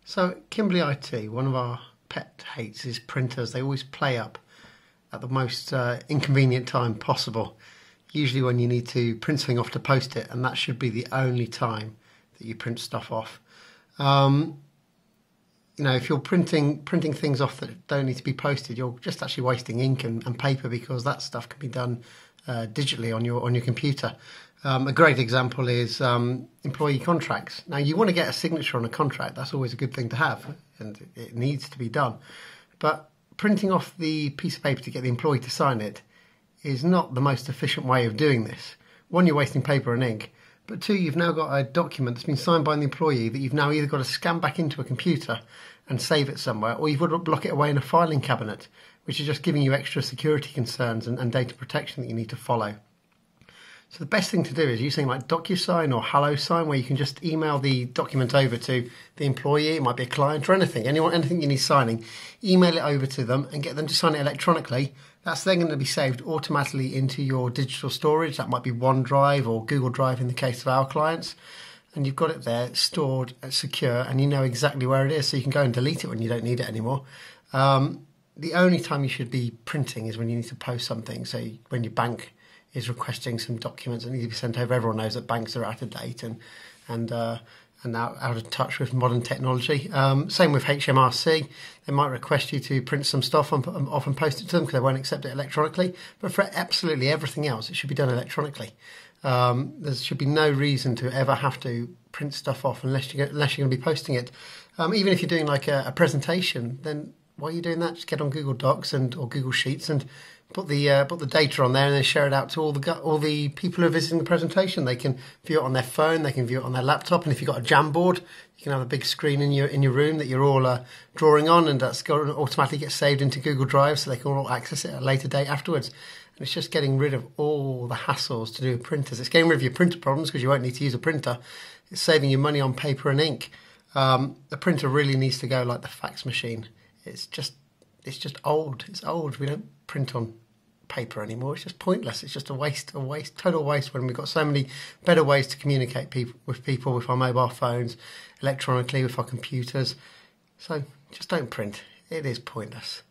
So at Kimbley IT, one of our pet hates is printers. They always play up at the most inconvenient time possible. Usually when you need to print something off to post it, and that should be the only time that you print stuff off. If you're printing things off that don't need to be posted, you're just actually wasting ink and paper, because that stuff can be done digitally on your computer. A great example is employee contracts. Now, you want to get a signature on a contract. That's always a good thing to have, and it needs to be done. But printing off the piece of paper to get the employee to sign it is not the most efficient way of doing this. One, you're wasting paper and ink. But two, you've now got a document that's been signed by the employee that you've now either got to scan back into a computer and save it somewhere, or you've got to block it away in a filing cabinet, which is just giving you extra security concerns and data protection that you need to follow. So the best thing to do is use something like DocuSign or HelloSign, where you can just email the document over to the employee. It might be a client or anything you need signing. Email it over to them and get them to sign it electronically. That's then going to be saved automatically into your digital storage. That might be OneDrive or Google Drive in the case of our clients. And you've got it there stored, secure, and you know exactly where it is, so you can go and delete it when you don't need it anymore. The only time you should be printing is when you need to post something. So when your bank is requesting some documents that need to be sent over. Everyone knows that banks are out of date and out of touch with modern technology. Same with HMRC. They might request you to print some stuff off and post it to them because they won't accept it electronically. But for absolutely everything else, it should be done electronically. There should be no reason to ever have to print stuff off unless you're going to be posting it. Even if you're doing like a presentation, then while you're doing that, just get on Google Docs or Google Sheets and put the data on there, and then share it out to all the people who are visiting the presentation. They can view it on their phone, they can view it on their laptop, and if you've got a Jamboard, you can have a big screen in your room that you're all drawing on, and that's going to automatically get saved into Google Drive, so they can all access it at a later date afterwards. And it's just getting rid of all the hassles to do with printers. It's getting rid of your printer problems because you won't need to use a printer. It's saving you money on paper and ink. The printer really needs to go like the fax machine. It's just old. It's old. We don't print on paper anymore. It's just pointless. It's just a waste, total waste, when we've got so many better ways to communicate with people with our mobile phones, electronically, with our computers. So just don't print. It is pointless.